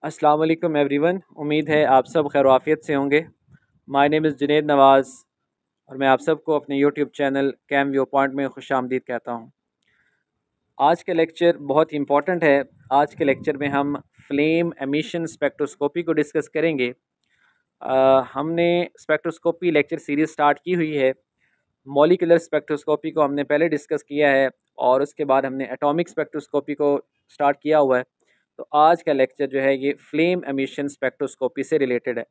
अस्सलाम वालेकुम एवरीवन। उम्मीद है आप सब खैर आफियत से होंगे। My name is Junaid Nawaz और मैं आप सबको अपने YouTube channel Cam View Point में खुशामदीद कहता हूँ। आज का लेक्चर बहुत इंपॉर्टेंट है। आज के लेक्चर में हम फ्लेम एमिशन स्पेक्ट्रोस्कोपी को डिस्कस करेंगे। हमने स्पेक्ट्रोस्कोपी लेक्चर सीरीज़ स्टार्ट की हुई है। मॉलिक्यूलर स्पेक्ट्रोस्कोपी को हमने पहले डिस्कस किया है और उसके बाद हमने एटॉमिक स्पेक्ट्रोस्कोपी को स्टार्ट किया हुआ है। तो आज का लेक्चर जो है ये फ्लेम एमिशन स्पेक्ट्रोस्कोपी से रिलेटेड है।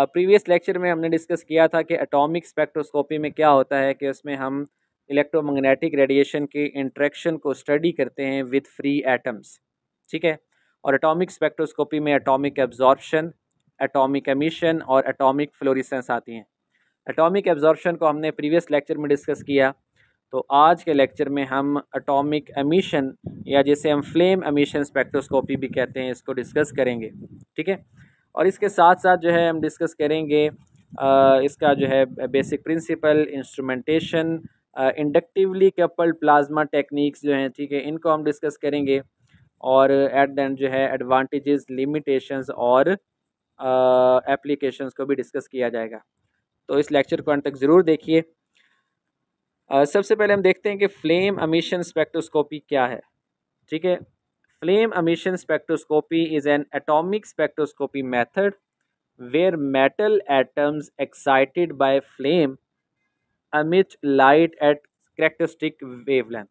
प्रीवियस लेक्चर में हमने डिस्कस किया था कि एटॉमिक स्पेक्ट्रोस्कोपी में क्या होता है कि उसमें हम इलेक्ट्रोमैग्नेटिक रेडिएशन की इंटरेक्शन को स्टडी करते हैं विद फ्री एटम्स, ठीक है। और एटॉमिक स्पेक्ट्रोस्कोपी में एटॉमिक एब्जॉर्प्शन, एटॉमिक एमिशन और एटॉमिक फ्लोरेसेंस आती हैं। एटॉमिक एब्जॉर्प्शन को हमने प्रीवियस लेक्चर में डिस्कस किया। तो आज के लेक्चर में हम एटॉमिक एमिशन या जिसे हम फ्लेम एमिशन स्पेक्ट्रोस्कोपी भी कहते हैं इसको डिस्कस करेंगे, ठीक है। और इसके साथ साथ जो है हम डिस्कस करेंगे इसका जो है basic principle, instrumentation, inductively coupled plasma techniques जो हैं, ठीक है, इनको हम डिस्कस करेंगे। और एट द एंड जो है एडवांटेजेस, लिमिटेशंस और एप्लीकेशंस को भी डिस्कस किया जाएगा। तो इस लेक्चर को अंत तक ज़रूर देखिए। सबसे पहले हम देखते हैं कि फ्लेम एमिशन स्पेक्ट्रोस्कोपी क्या है, ठीक है। Flame emission spectroscopy is an atomic spectroscopy method where metal atoms excited by flame emit light at characteristic wavelength।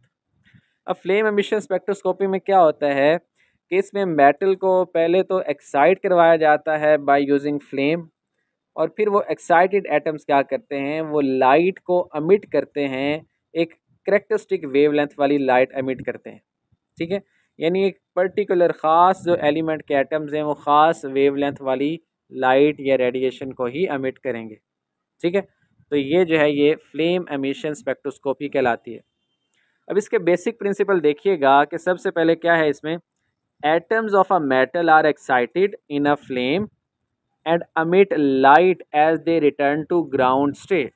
अब फ्लेम एमिशन स्पेक्ट्रोस्कोपी में क्या होता है कि इसमें मेटल को पहले तो एक्साइट करवाया जाता है बाय यूजिंग फ्लेम, और फिर वो एक्साइटेड एटम्स क्या करते हैं, वो लाइट को अमिट करते हैं, एक करेक्टरिस्टिक वेवलेंथ वाली लाइट अमिट करते हैं, ठीक है। यानी एक पर्टिकुलर ख़ास जो एलिमेंट के एटम्स हैं वो ख़ास वेवलेंथ वाली लाइट या रेडिएशन को ही अमिट करेंगे, ठीक है। तो ये जो है ये फ्लेम एमिशन स्पेक्ट्रोस्कोपी कहलाती है। अब इसके बेसिक प्रिंसिपल देखिएगा कि सबसे पहले क्या है इसमें, atoms of a metal are excited in a flame and emit light as they return to ground state.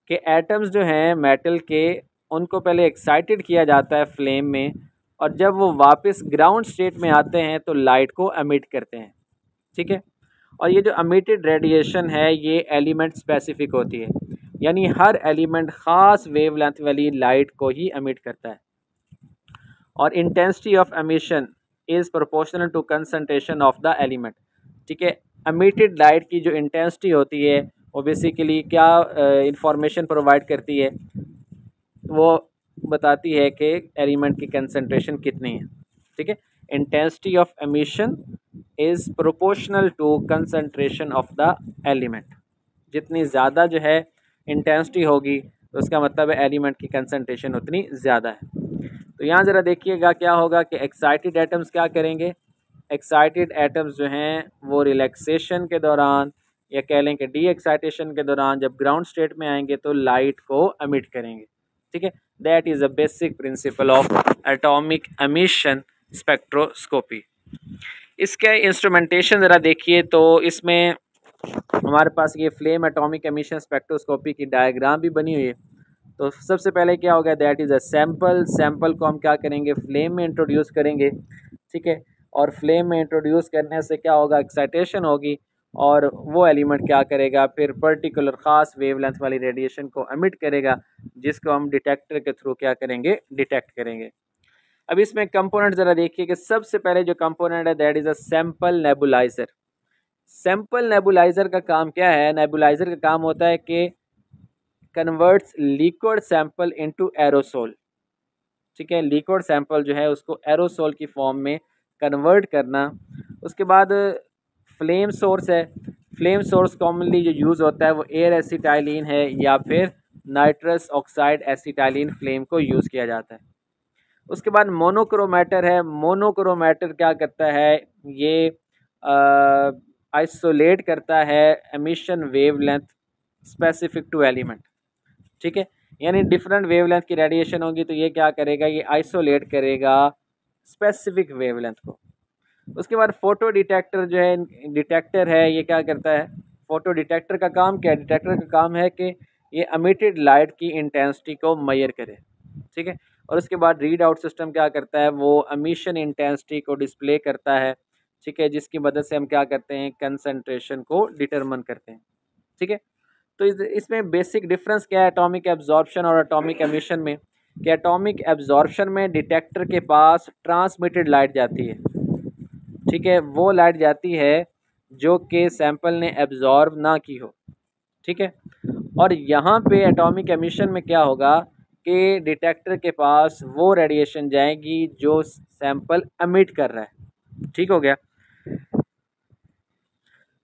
के एटम्स जो हैं मेटल के, उनको पहले एक्साइटेड किया जाता है फ्लेम में, और जब वो वापस ग्राउंड स्टेट में आते हैं तो लाइट को अमिट करते हैं, ठीक है। और ये जो अमिटेड रेडिएशन है ये एलिमेंट स्पेसिफिक होती है, यानी हर एलिमेंट ख़ास वेवलेंथ वाली लाइट को ही अमिट करता है। और intensity of emission is proportional to concentration of the element, ठीक है। एमिटेड लाइट की जो इंटेंसिटी होती है वो बेसिकली क्या इंफॉर्मेशन प्रोवाइड करती है, वो बताती है कि एलिमेंट की कंसंट्रेशन कितनी है, ठीक है। Intensity of emission is proportional to concentration of the element. जितनी ज़्यादा जो है इंटेंसिटी होगी तो उसका मतलब है एलिमेंट की कंसंट्रेशन उतनी ज़्यादा है। तो यहाँ ज़रा देखिएगा क्या होगा कि एक्साइटेड एटम्स क्या करेंगे, एक्साइटेड एटम्स जो हैं वो रिलैक्सेशन के दौरान या कह लें कि डी एक्साइटेशन के दौरान जब ग्राउंड स्टेट में आएंगे तो लाइट को अमिट करेंगे, ठीक है। That is a basic principle of atomic emission spectroscopy. इसके इंस्ट्रूमेंटेशन ज़रा देखिए, तो इसमें हमारे पास ये फ्लेम एटॉमिक एमिशन स्पेक्ट्रोस्कोपी की डायग्राम भी बनी हुई है। तो सबसे पहले क्या होगा, that is a sample. Sample को हम क्या करेंगे, फ्लेम में इंट्रोड्यूस करेंगे, ठीक है। और फ्लेम में इंट्रोड्यूस करने से क्या होगा, एक्साइटेशन होगी, और वो एलिमेंट क्या करेगा, फिर पर्टिकुलर ख़ास वेवलेंथ वाली रेडिएशन को एमिट करेगा, जिसको हम डिटेक्टर के थ्रू क्या करेंगे, डिटेक्ट करेंगे। अब इसमें कंपोनेंट ज़रा देखिए कि सबसे पहले जो कंपोनेंट है that is a sample nebuliser. Sample nebuliser का काम क्या है, नेबुलाइज़र का काम होता है कि converts liquid sample into aerosol, ठीक है। लिक्विड सैंपल जो है उसको एरोसोल की फॉर्म में कन्वर्ट करना। उसके बाद फ्लेम सोर्स है। फ्लेम सोर्स कॉमनली जो यूज़ होता है वो एयर एसिटाइलिन है या फिर नाइट्रस ऑक्साइड एसिटाइलिन फ्लेम को यूज़ किया जाता है। उसके बाद मोनोक्रोमैटर है। मोनोक्रोमैटर क्या करता है, ये आइसोलेट करता है emission wavelength specific to element, ठीक है। यानी डिफरेंट वेवलेंथ की रेडिएशन होगी तो ये क्या करेगा, ये आइसोलेट करेगा स्पेसिफिक वेवलेंथ को। उसके बाद फोटो डिटेक्टर जो है, डिटेक्टर है, ये क्या करता है, फोटो डिटेक्टर का काम क्या है, डिटेक्टर का काम है कि ये एमिटेड लाइट की इंटेंसिटी को मेजर करे, ठीक है। और उसके बाद रीड आउट सिस्टम क्या करता है, वो एमिशन इंटेंसिटी को डिस्प्ले करता है ठीक है, जिसकी मदद से हम क्या करते हैं, कंसंट्रेशन को डिटरमिन करते हैं। ठीक है, तो इसमें बेसिक डिफरेंस क्या है एटॉमिक एब्जॉर्प्शन और एटॉमिक एमिशन में, कि एटॉमिक एब्जॉर्प्शन में डिटेक्टर के पास ट्रांसमिटेड लाइट जाती है। ठीक है, वो लाइट जाती है जो कि सैंपल ने एब्जॉर्ब ना की हो। ठीक है, और यहाँ पे एटॉमिक एमिशन में क्या होगा कि डिटेक्टर के पास वो रेडिएशन जाएगी जो सैंपल एमिट कर रहा है। ठीक हो गया।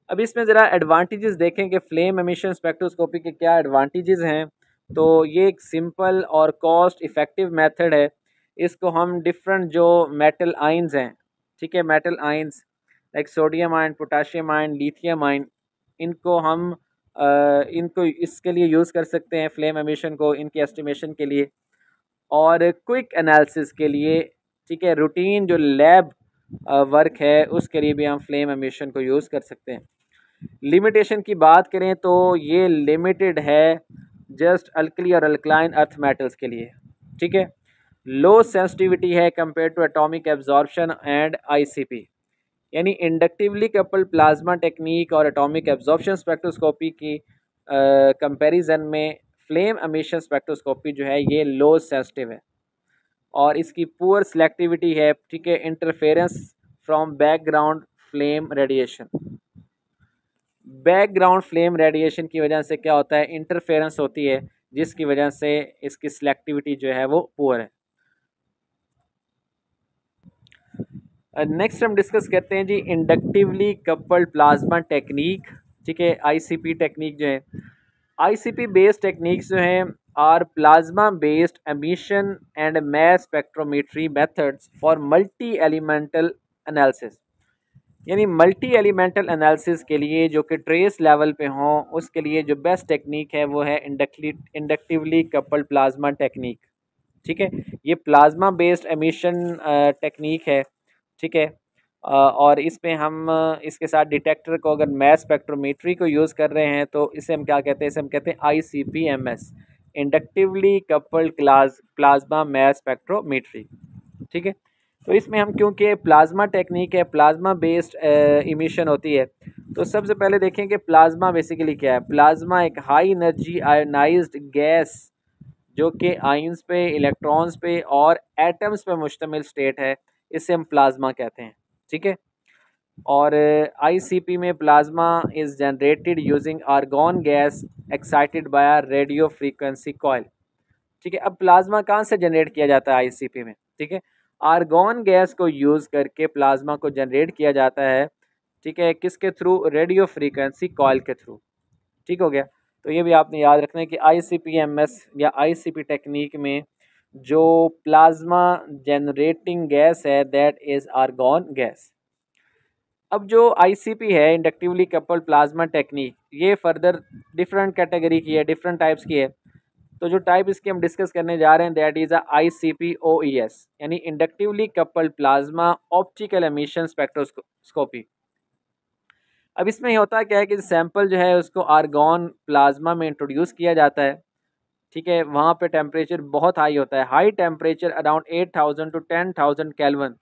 अब इसमें ज़रा एडवांटेजेस देखें कि फ्लेम एमिशन स्पेक्ट्रोस्कोपी के क्या एडवांटेजेस हैं। तो ये एक सिंपल और कॉस्ट इफ़ेक्टिव मेथड है। इसको हम डिफरेंट जो मेटल आयंस हैं, ठीक है, metal ions like sodium ion, potassium ion, lithium ion, इनको हम इनको इसके लिए यूज़ कर सकते हैं, फ्लेम एमिशन को इनकी एस्टिमेशन के लिए और क्विक एनालिसिस के लिए। ठीक है, रूटीन जो लैब वर्क है उसके लिए भी हम फ्लेम एमिशन को यूज़ कर सकते हैं। लिमिटेशन की बात करें तो ये लिमिटेड है जस्ट अल्कली और अल्कलाइन अर्थ मेटल्स के लिए। ठीक है, लो सेंसिटिविटी है compare to atomic absorption and ICP, यानी इंडक्टिवली कपल्ड प्लाज्मा टेक्निक और एटॉमिक एब्जॉर्प्शन स्पेक्ट्रोस्कोपी की कंपैरिजन में फ्लेम एमिशन स्पेक्ट्रोस्कोपी जो है ये लो सेंसिटिव है और इसकी पुअर सिलेक्टिविटी है। ठीक है, interference from background flame radiation, background flame radiation की वजह से क्या होता है, इंटरफेरेंस होती है जिसकी वजह से इसकी सिलेक्टिविटी जो है वो पुअर है। नेक्स्ट हम डिस्कस करते हैं जी इंडक्टिवली कपल्ड प्लाज्मा टेक्निक। ठीक है, आईसीपी टेक्निक जो है, आईसीपी बेस्ड टेक्निक्स जो हैं are plasma based emission and mass spectrometry methods for multi elemental analysis, यानी मल्टी एलिमेंटल एनालिसिस के लिए जो कि ट्रेस लेवल पे हों उसके लिए जो बेस्ट टेक्निक है वो है इंडक्टिवली कपल्ड प्लाज्मा टेक्निक। ठीक है, ये प्लाज्मा बेस्ड एमिशन टेक्निक है। ठीक है, और इसमें हम इसके साथ डिटेक्टर को अगर मैस स्पेक्ट्रोमेट्री को यूज़ कर रहे हैं तो इसे हम क्या कहते हैं, इसे हम कहते हैं ICP-MS, inductively coupled plasma mass spectrometry. ठीक है, तो इसमें हम क्योंकि प्लाज्मा टेक्निक है, प्लाज्मा बेस्ड इमिशन होती है, तो सबसे पहले देखें कि प्लाज्मा बेसिकली क्या है। प्लाज्मा एक हाई एनर्जी आयोनाइज्ड गैस जो कि आयंस पे, इलेक्ट्रॉन्स पे और एटम्स पे मुश्तमिल स्टेट है, इसे हम प्लाज्मा कहते हैं। ठीक है, और ICP में plasma is generated using argon gas excited by radio frequency coil. ठीक है, अब प्लाज्मा कहाँ से जनरेट किया जाता है ICP में। ठीक है, आर्गॉन गैस को यूज़ करके प्लाज्मा को जनरेट किया जाता है। ठीक है, किसके थ्रू, रेडियो फ्रीक्वेंसी कॉइल के थ्रू। ठीक हो गया, तो ये भी आपने याद रखना है कि ICP-MS या ICP टेक्निक में जो प्लाज्मा जनरेटिंग गैस है दैट इज़ आर्गॉन गैस। अब जो ICP है, इंडक्टिवली कपल्ड प्लाज्मा टेक्निक, ये फर्दर डिफरेंट कैटेगरी की है, डिफरेंट टाइप्स की है। तो जो टाइप इसकी हम डिस्कस करने जा रहे हैं दैट इज़ ICP-OES, यानी inductively coupled plasma optical emission spectroscopy. अब इसमें ये होता क्या है कि सैंपल जो है उसको आर्गॉन प्लाज्मा में इंट्रोड्यूस किया जाता है। ठीक है, वहाँ पे टेम्परेचर बहुत हाई होता है, high temperature around 8000 to 10,000 kelvin.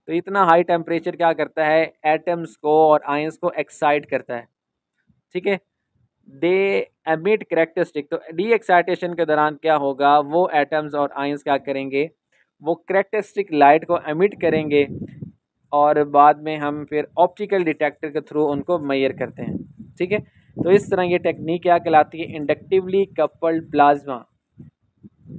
तो इतना हाई टेम्परेचर क्या करता है, एटम्स को और आयंस को एक्साइट करता है। ठीक है, दे एमिट करेक्टरिस्टिक, तो डी एक्साइटेशन के दौरान क्या होगा, वो एटम्स और आयंस क्या करेंगे, वो करेक्टरिस्टिक लाइट को एमिट करेंगे और बाद में हम फिर ऑप्टिकल डिटेक्टर के थ्रू उनको मेजर करते हैं। ठीक है, तो इस तरह ये टेक्निक क्या कहलाती है, inductively coupled plasma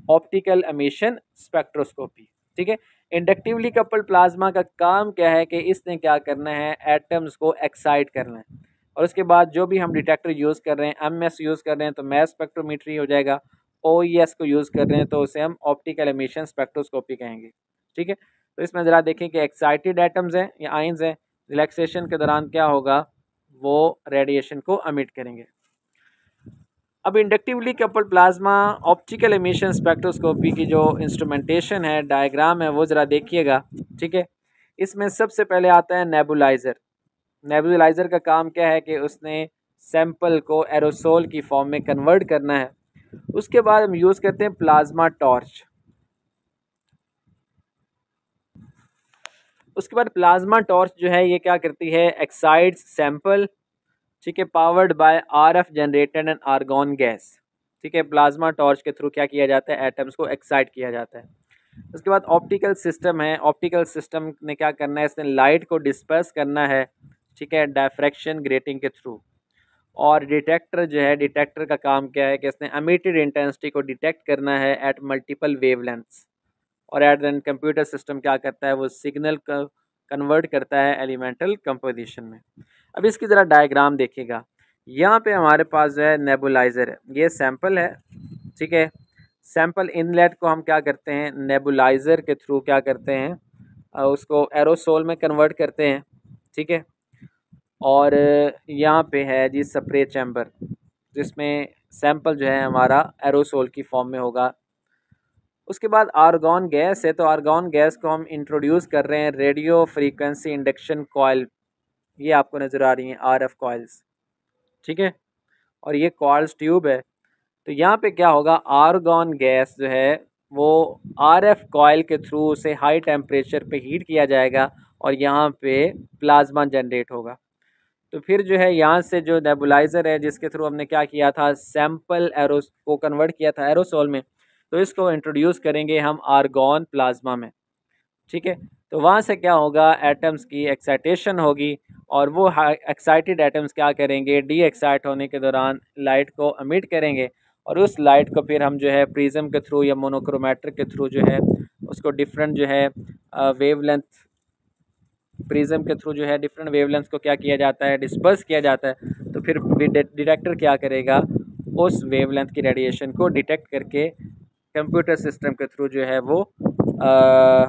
optical emission spectroscopy. ठीक है, इंडक्टिवली कपल्ड प्लाज्मा का काम क्या है कि इसने क्या करना है, एटम्स को एक्साइट करना है और उसके बाद जो भी हम डिटेक्टर यूज़ कर रहे हैं, MS यूज़ कर रहे हैं तो मैस स्पेक्ट्रोमेट्री हो जाएगा, OES को यूज़ कर रहे हैं तो उसे हम ऑप्टिकल एमिशन स्पेक्ट्रोस्कोपी कहेंगे। ठीक है, तो इसमें ज़रा देखें कि एक्साइटेड एटम्स हैं या आयंस हैं, रिलैक्सेशन के दौरान क्या होगा, वो रेडिएशन को एमिट करेंगे। अब inductively coupled plasma optical emission spectroscopy की जो इंस्ट्रूमेंटेशन है, डायग्राम है, वो ज़रा देखिएगा। ठीक है, इसमें सबसे पहले आता है नेबुलाइज़र। नेबुलाइज़र का काम क्या है कि उसने सैंपल को एरोसोल की फॉर्म में कन्वर्ट करना है। उसके बाद हम यूज़ करते हैं प्लाज्मा टॉर्च। उसके बाद प्लाज्मा टॉर्च जो है ये क्या करती है, एक्साइट्स सैंपल, ठीक है, powered by RF generated and argon gas. ठीक है, प्लाज्मा टॉर्च के थ्रू क्या किया जाता है, एटम्स को एक्साइट किया जाता है। उसके बाद ऑप्टिकल सिस्टम है, ऑप्टिकल सिस्टम ने क्या करना है, इसने लाइट को डिस्पर्स करना है, ठीक है, डायफ्रैक्शन ग्रेटिंग के थ्रू। और डिटेक्टर जो है, डिटेक्टर का काम क्या है कि इसने एमिटेड इंटेंसिटी को डिटेक्ट करना है एट मल्टीपल वेवलेंथ्स। और एट देन कंप्यूटर सिस्टम क्या करता है, वो सिग्नल का कन्वर्ट करता है एलिमेंटल कंपोजिशन में। अब इसकी ज़रा डायग्राम देखिएगा। यहाँ पे हमारे पास जो है नेबुलाइज़र है, ये सैंपल है, ठीक है। सैंपल इनलेट को हम क्या करते हैं, नेबुलाइज़र के थ्रू क्या करते हैं, उसको एरोसोल में कन्वर्ट करते हैं, ठीक है। और यहाँ पे है जी स्प्रे चैम्बर, जिसमें सैंपल जो है हमारा एरोसोल की फॉर्म में होगा। उसके बाद आर्गॉन गैस है, तो आर्गॉन गैस को हम इंट्रोड्यूस कर रहे हैं रेडियो फ्रीक्वेंसी इंडक्शन कॉइल, ये आपको नज़र आ रही हैं आरएफ कॉइल्स, ठीक है। और ये कॉइल्स ट्यूब है। तो यहाँ पे क्या होगा, आर्गॉन गैस जो है वो आरएफ कॉइल के थ्रू उसे हाई टेम्परेचर पे हीट किया जाएगा और यहाँ पे प्लाज्मा जनरेट होगा। तो फिर जो है यहाँ से जो नेबुलाइज़र है, जिसके थ्रू हमने क्या किया था, सैंपल एरो को कन्वर्ट किया था एरोसोल में, तो इसको इंट्रोड्यूस करेंगे हम आर्गॉन प्लाज्मा में, ठीक है। तो वहाँ से क्या होगा, एटम्स की एक्साइटेशन होगी और वो एक्साइटेड एटम्स क्या करेंगे, डी एक्साइट होने के दौरान लाइट को एमिट करेंगे और उस लाइट को फिर हम जो है प्रिज्म के थ्रू या मोनोक्रोमेट्रिक के थ्रू जो है उसको डिफरेंट जो है वेवलेंथ, प्रिज्म के थ्रू जो है डिफरेंट वेवलेंथ को क्या किया जाता है, डिस्पर्स किया जाता है। तो फिर डिटेक्टर क्या करेगा, उस वेवलेंथ की रेडिएशन को डिटेक्ट करके कंप्यूटर सिस्टम के थ्रू जो है वो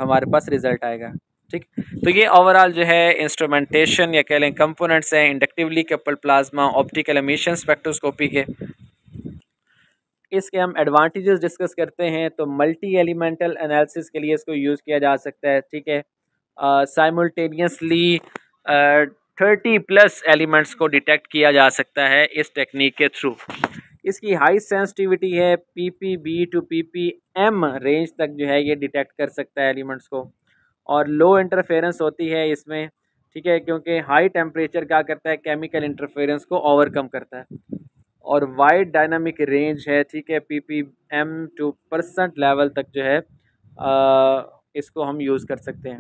हमारे पास रिजल्ट आएगा, ठीक। तो ये ओवरऑल जो है इंस्ट्रूमेंटेशन या कह लें कंपोनेंट्स हैं inductively coupled plasma optical emission spectroscopy के। इसके हम एडवांटेजेस डिस्कस करते हैं। तो मल्टी एलिमेंटल एनालिसिस के लिए इसको यूज़ किया जा सकता है, ठीक है। साइमल्टेनियसली 30+ एलिमेंट्स को डिटेक्ट किया जा सकता है इस टेक्निक के थ्रू। इसकी हाई सेंसिटिविटी है, ppb टू ppm रेंज तक जो है ये डिटेक्ट कर सकता है एलिमेंट्स को। और लो इंटरफेरेंस होती है इसमें, ठीक है, क्योंकि हाई टेम्परेचर क्या करता है, केमिकल इंटरफेरेंस को ओवरकम करता है। और वाइड डायनामिक रेंज है, ठीक है, ppm टू % लेवल तक जो है इसको हम यूज़ कर सकते हैं।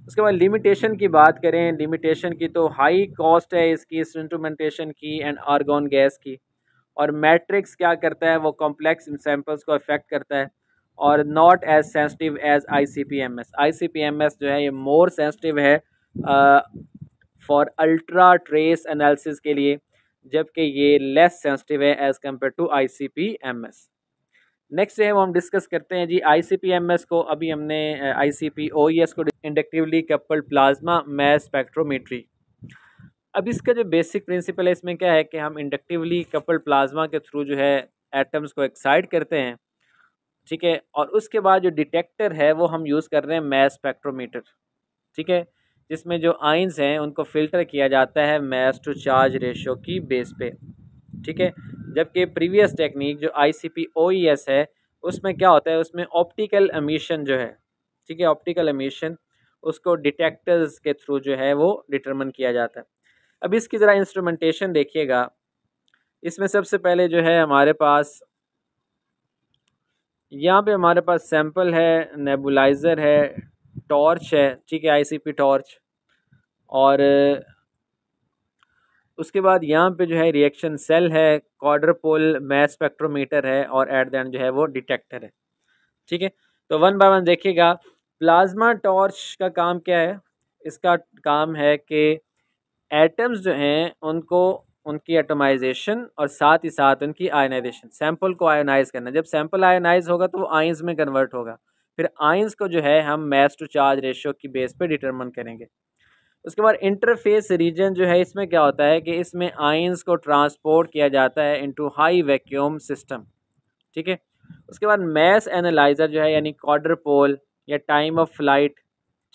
उसके बाद लिमिटेशन की बात करें, लिमिटेशन की तो हाई कॉस्ट है इसकी इंस्ट्रूमेंटेशन की एंड आर्गॉन गैस की। और मैट्रिक्स क्या करता है, वो कॉम्प्लेक्स सैंपल्स को अफेक्ट करता है और not as sensitive as ICP-MS। ICP-MS जो है ये मोर सेंसिटिव है फॉर अल्ट्रा ट्रेस एनालिसिस के लिए, जबकि ये लेस सेंसिटिव है as compare to ICP-MS। Next है वो हम डिस्कस करते हैं जी ICP-MS को। अभी हमने ICP-OES को, inductively coupled plasma mass spectrometry. अब इसका जो बेसिक प्रिंसिपल है इसमें क्या है कि हम इंडक्टिवली कपल्ड प्लाज्मा के थ्रू जो है एटम्स को एक्साइट करते हैं, ठीक है। और उसके बाद जो डिटेक्टर है वो हम यूज़ कर रहे हैं मैस स्पेक्ट्रोमीटर, ठीक है, जिसमें जो आइंस हैं उनको फ़िल्टर किया जाता है मैस टू चार्ज रेशो की बेस पे, ठीक है। जबकि प्रीवियस टेक्निक जो ICP-OES है उसमें क्या होता है, उसमें ऑप्टिकल एमिशन जो है, ठीक है, ऑप्टिकल एमिशन उसको डिटेक्टर्स के थ्रू जो है वो डिटरमिन किया जाता है। अब इसकी ज़रा इंस्ट्रूमेंटेशन देखिएगा। इसमें सबसे पहले जो है हमारे पास यहाँ पे हमारे पास सैंपल है, नेबुलाइज़र है, टॉर्च है, ठीक है, ICP टॉर्च। और उसके बाद यहाँ पे जो है रिएक्शन सेल है, क्वाड्रपोल मैस स्पेक्ट्रोमीटर है और एट द एंड जो है वो डिटेक्टर है, ठीक है। तो वन बाय वन देखिएगा। प्लाज्मा टॉर्च का काम क्या है, इसका काम है कि एटम्स जो हैं उनको, उनकी एटमाइजेशन और साथ ही साथ उनकी आयनाइजेशन, सैंपल को आयनाइज करना। जब सैंपल आयनाइज होगा तो वो आइंस में कन्वर्ट होगा, फिर आइंस को जो है हम मैस टू चार्ज रेशियो की बेस पे डिटरमिन करेंगे। उसके बाद इंटरफेस रीजन जो है, इसमें क्या होता है कि इसमें आइंस को ट्रांसपोर्ट किया जाता है इनटू हाई वैक्यूम सिस्टम, ठीक है। उसके बाद मैस एनालाइज़र जो है यानी क्वाड्रपोल या टाइम ऑफ फ्लाइट,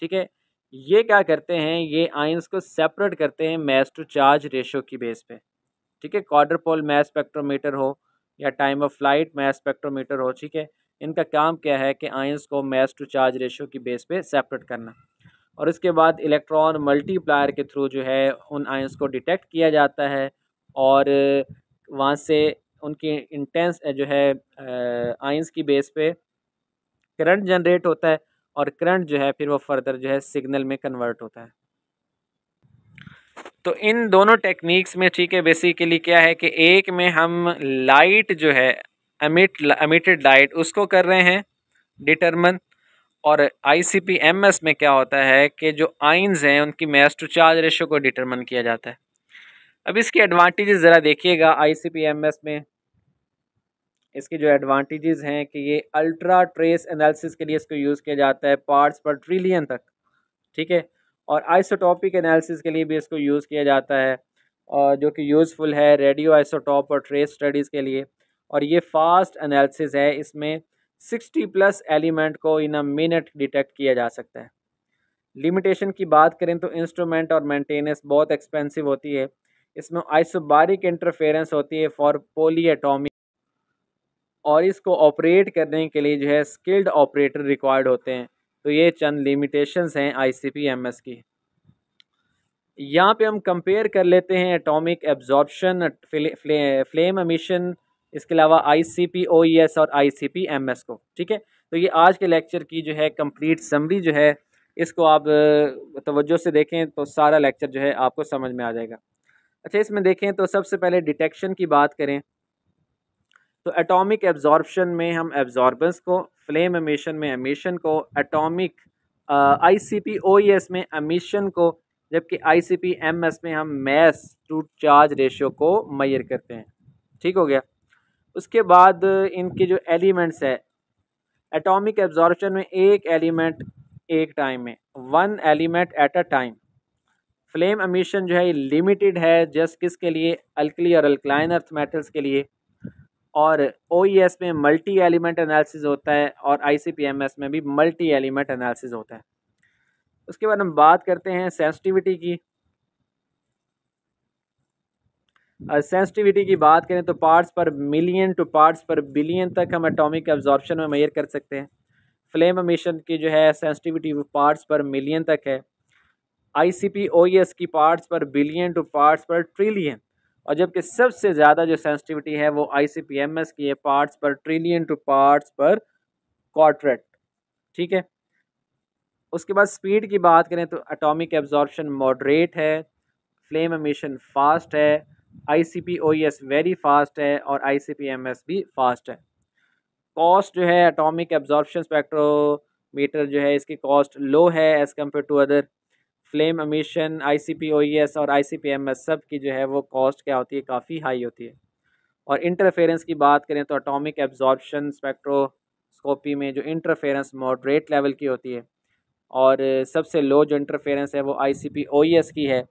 ठीक है, ये क्या करते हैं, ये आइंस को सेपरेट करते हैं मैस टू चार्ज रेशो की बेस पे, ठीक है। क्वाड्रपोल मैस स्पेक्ट्रोमीटर हो या time of flight mass spectrometer हो, ठीक है, इनका काम क्या है कि आइंस को मैस टू चार्ज रेशो की बेस पे सेपरेट करना। और उसके बाद इलेक्ट्रॉन मल्टीप्लायर के थ्रू जो है उन आयंस को डिटेक्ट किया जाता है और वहाँ से उनकी इंटेंस जो है आयंस की बेस पे करंट जनरेट होता है और करंट जो है फिर वो फर्दर जो है सिग्नल में कन्वर्ट होता है। तो इन दोनों टेक्निक्स में ठीक है बेसिकली क्या है कि एक में हम लाइट जो है एमिटेड लाइट उसको कर रहे हैं डिटरमन, और ICP-MS में क्या होता है कि जो आइंस हैं उनकी मास टू चार्ज रेशो को डिटरमन किया जाता है। अब इसकी एडवांटेजेस ज़रा देखिएगा ICP-MS में। इसके जो एडवांटेजेस हैं कि ये अल्ट्रा ट्रेस एनालिसिस के लिए इसको यूज़ किया जाता है पार्ट्स पर ट्रिलियन तक, ठीक है, और आइसोटॉपिक एनालिसिस के लिए भी इसको यूज़ किया जाता है और जो कि यूज़फुल है रेडियो आइसोटॉप और ट्रेस स्टडीज़ के लिए। और ये फास्ट एनालिसिस है, इसमें 60+ एलिमेंट को इन अ मिनट डिटेक्ट किया जा सकता है। लिमिटेशन की बात करें तो इंस्ट्रूमेंट और मेंटेनेंस बहुत एक्सपेंसिव होती है। इसमें आइसोबारिक इंटरफेरेंस होती है फॉर पॉली एटॉमिक, और इसको ऑपरेट करने के लिए जो है स्किल्ड ऑपरेटर रिक्वायर्ड होते हैं। तो ये चंद लिमिटेशंस हैं ICP-MS की। यहाँ पे हम कंपेयर कर लेते हैं एटॉमिक एब्जॉर्प्शन, फ्लेम एमिशन, इसके अलावा ICP-OES और ICP-MS को, ठीक है। तो ये आज के लेक्चर की जो है कंप्लीट समरी जो है, इसको आप तवज्जो से देखें तो सारा लेक्चर जो है आपको समझ में आ जाएगा। अच्छा, इसमें देखें तो सबसे पहले डिटेक्शन की बात करें तो एटॉमिक एब्जॉर्प्शन में हम एब्जॉर्बेंस को, फ्लेम एमिशन में एमिशन को, एटॉमिक ICP-OES में एमिशन को, जबकि ICP-MS में हम मास टू चार्ज रेशियो को मेजर करते हैं। ठीक हो गया। उसके बाद इनके जो एलिमेंट्स है, एटॉमिक एब्जॉर्प्शन में एक एलिमेंट एक टाइम में, one element at a time. Flame emission जो है ये लिमिटेड है जस्ट किसके लिए, अल्कली और अल्कलाइन अर्थ मेटल्स के लिए। और OES में मल्टी एलिमेंट एनालिसिस होता है और ICP-MS में भी मल्टी एलिमेंट एनालिसिस होता है। उसके बाद हम बात करते हैं सेंसिटिविटी की। सेंसिटिविटी की बात करें तो पार्ट्स पर मिलियन टू पार्ट्स पर बिलियन तक हम एटॉमिक एब्जॉर्प्शन में मेजर कर सकते हैं। फ्लेम एमिशन की जो है सेंसिटिविटी पार्ट्स पर मिलियन तक है। ICP-OES की पार्ट्स पर बिलियन टू पार्ट्स पर ट्रिलियन, और जबकि सबसे ज़्यादा जो सेंसिटिविटी है वो ICP-MS की है, पार्ट्स पर ट्रिलियन टू पार्ट्स पर क्वाड्रेट। ठीक है। उसके बाद स्पीड की बात करें तो एटॉमिक एब्जॉर्प्शन मॉडरेट है, फ्लेम एमिशन फास्ट है, ICP-OES वेरी फास्ट है और ICP-MS भी फास्ट है। कॉस्ट जो है एटॉमिक एब्जॉर्प्शन स्पेक्ट्रोमीटर जो है इसकी कॉस्ट लो है as compare to other. Flame emission, ICP-OES और ICP-MS सब की जो है वो कॉस्ट क्या होती है, काफ़ी हाई होती है। और इंटरफेरेंस की बात करें तो एटॉमिक एब्जॉर्प्शन स्पेक्ट्रोस्कोपी में जो इंटरफेरेंस मॉडरेट लेवल की होती है, और सबसे लो जो इंटरफेरेंस है वो ICP-OES की है,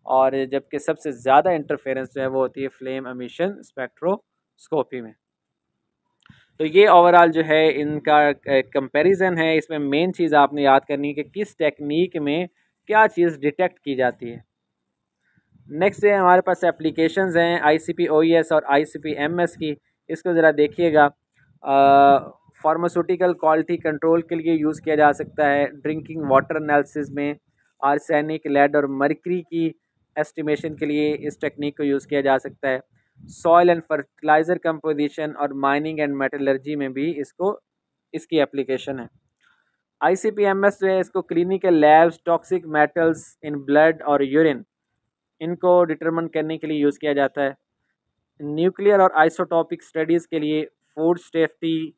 और जबकि सबसे ज़्यादा इंटरफेरेंस जो है वो होती है फ्लेम एमिशन स्पेक्ट्रोस्कोपी में। तो ये ओवरऑल जो है इनका कंपैरिजन है। इसमें मेन चीज़ आपने याद करनी है कि किस टेक्निक में क्या चीज़ डिटेक्ट की जाती है। नेक्स्ट है हमारे पास एप्लीकेशंस हैं ICP-OES और ICP-MS की। इसको ज़रा देखिएगा। फार्मास्यूटिकल क्वालिटी कंट्रोल के लिए यूज़ किया जा सकता है। ड्रिंकिंग वाटर एनालिसिस में आर्सेनिक, लेड और मर्करी की एस्टिमेशन के लिए इस टेक्निक को यूज़ किया जा सकता है। सॉइल एंड फर्टिलाइज़र कंपोजिशन और माइनिंग एंड मेटलर्जी में भी इसकी एप्लीकेशन है। ICP-MS जो है इसको clinical labs, toxic metals in blood और यूरिन, इनको डिटरमिन करने के लिए यूज़ किया जाता है। न्यूक्लियर और आइसोटॉपिक स्टडीज़ के लिए, फूड सेफ्टी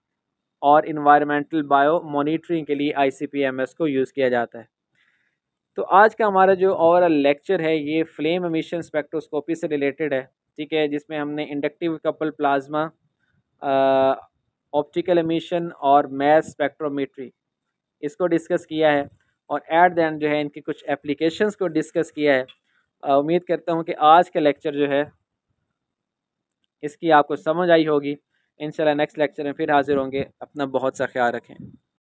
और इन्वायरमेंटल बायो मॉनिटरिंग के लिए ICP-MS को यूज़ किया जाता है। तो आज का हमारा जो ओवरऑल लेक्चर है ये फ्लेम एमिशन स्पेक्ट्रोस्कोपी से रिलेटेड है, ठीक है, जिसमें हमने inductive couple plasma, optical emission और मास स्पेक्ट्रोमेट्री इसको डिस्कस किया है, और एट द एंड जो है इनकी कुछ एप्लीकेशंस को डिस्कस किया है। उम्मीद करता हूँ कि आज का लेक्चर जो है इसकी आपको समझ आई होगी। इंशाल्लाह नेक्स्ट लेक्चर में फिर हाज़िर होंगे। अपना बहुत सा ख्याल रखें।